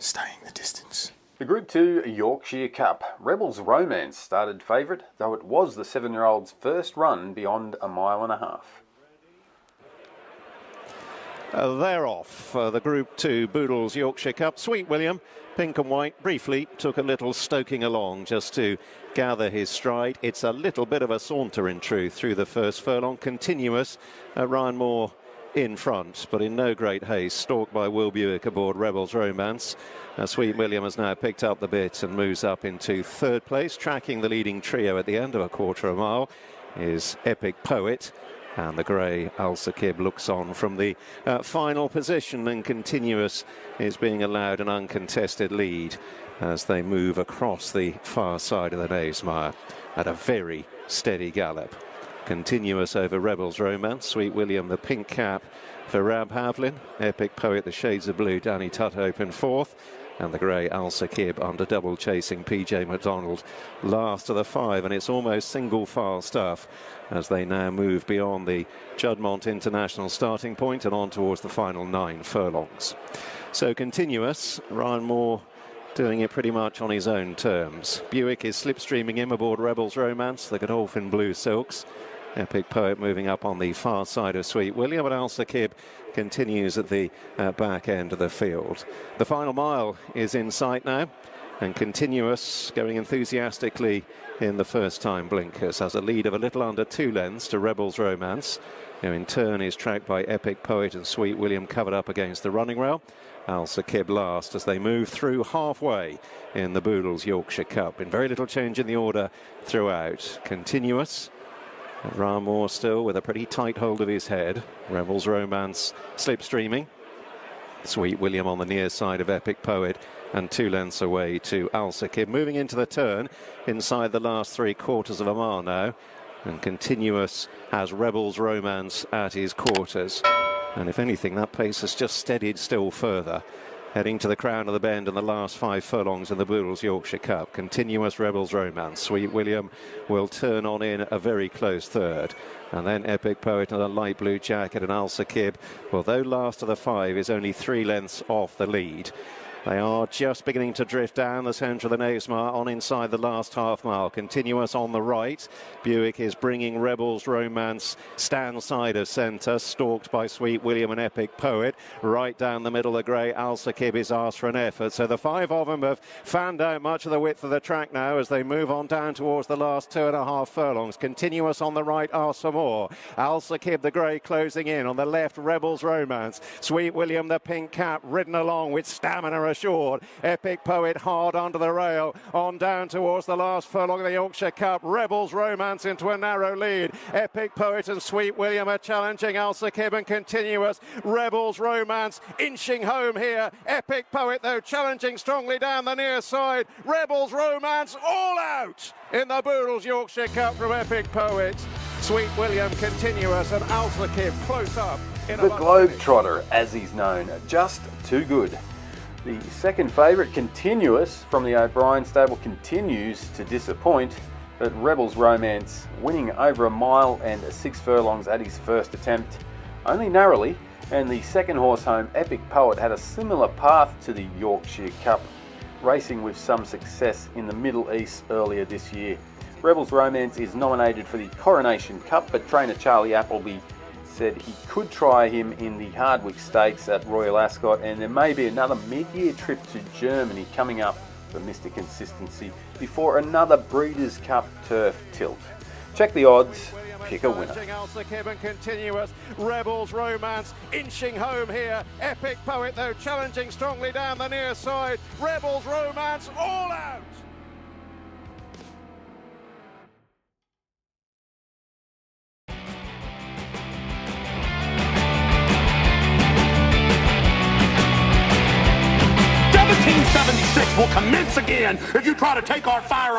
staying the distance. The Group 2 Yorkshire Cup. Rebels Romance started favourite, though it was the 7-year-old's first run beyond a mile and a half. They're off. The Group 2 Boodles Yorkshire Cup. Sweet William, pink and white, briefly took a little stoking along just to gather his stride. It's a little bit of a saunter in truth through the first furlong. Continuous. Ryan Moore in front, but in no great haste, stalked by Will Buick aboard Rebels Romance. Sweet William has now picked up the bit and moves up into third place. Tracking the leading trio at the end of a quarter of a mile is Epic Poet, and the grey Alsakib looks on from the final position, and Continuous is being allowed an uncontested lead as they move across the far side of the Knavesmire at a very steady gallop. Continuous over Rebels Romance. Sweet William, the pink cap for Rab Havlin. Epic Poet, the shades of blue, Danny Tuthope in fourth. And the grey Alsakib under double chasing PJ McDonald last of the five. And it's almost single file stuff as they now move beyond the Juddmonte International starting point and on towards the final 9 furlongs. So Continuous, Ryan Moore doing it pretty much on his own terms. Buick is slipstreaming him aboard Rebels Romance, the Godolphin Blue Silks. Epic Poet moving up on the far side of Sweet William, and Alsakib continues at the back end of the field. The final mile is in sight now, and Continuous going enthusiastically in the first time blinkers, has a lead of a little under 2 lengths to Rebels Romance, who in turn is tracked by Epic Poet and Sweet William covered up against the running rail. Alsakib last as they move through halfway in the Boodles Yorkshire Cup. In very little change in the order throughout. Continuous. Ryan Moore still with a pretty tight hold of his head. Rebels Romance slipstreaming. Sweet William on the near side of Epic Poet and 2 lengths away to Alsakib. Moving into the turn inside the last 3/4 of a mile now. And Continuous has Rebels Romance at his quarters. And if anything, that pace has just steadied still further. Heading to the crown of the bend in the last 5 furlongs in the Boodles Yorkshire Cup. Continuous Rebels Romance. Sweet William will turn on in a very close third. And then Epic Poet in a light blue jacket and Alsakib, although last of the 5, is only 3 lengths off the lead. They are just beginning to drift down the centre of the Knavesmire on inside the last half mile. Continuous on the right. Buick is bringing Rebels Romance stand side of centre, stalked by Sweet William and Epic Poet. Right down the middle, the grey Alsakib is asked for an effort. So the 5 of them have fanned out much of the width of the track now as they move on down towards the last 2.5 furlongs. Continuous on the right, asked for more. Alsakib, the grey, closing in. On the left, Rebels Romance. Sweet William, the pink cap, ridden along with stamina assured. Epic Poet hard under the rail, on down towards the last furlong of the Yorkshire Cup. Rebels Romance into a narrow lead. Epic Poet and Sweet William are challenging Alsakib and Continuous. Rebels Romance inching home here. Epic Poet, though, challenging strongly down the near side. Rebels Romance all out in the Boodles Yorkshire Cup from Epic Poet. Sweet William, Continuous and Alsakib close up. The Globetrotter, as he's known, just too good. The second favourite, Continuous, from the O'Brien stable, continues to disappoint, but Rebels Romance winning over a mile and 6 furlongs at his first attempt, only narrowly, and the second horse home, Epic Poet, had a similar path to the Yorkshire Cup, racing with some success in the Middle East earlier this year. Rebels Romance is nominated for the Coronation Cup, but trainer Charlie Appleby said he could try him in the Hardwick Stakes at Royal Ascot, and there may be another mid-year trip to Germany coming up for Mr. Consistency before another Breeders' Cup turf tilt. Check the odds, pick a winner. Alsakib and Continuous. Rebels Romance inching home here. Epic Poet, though, challenging strongly down the near side. Rebels Romance all out. Will commence again if you try to take our firearms.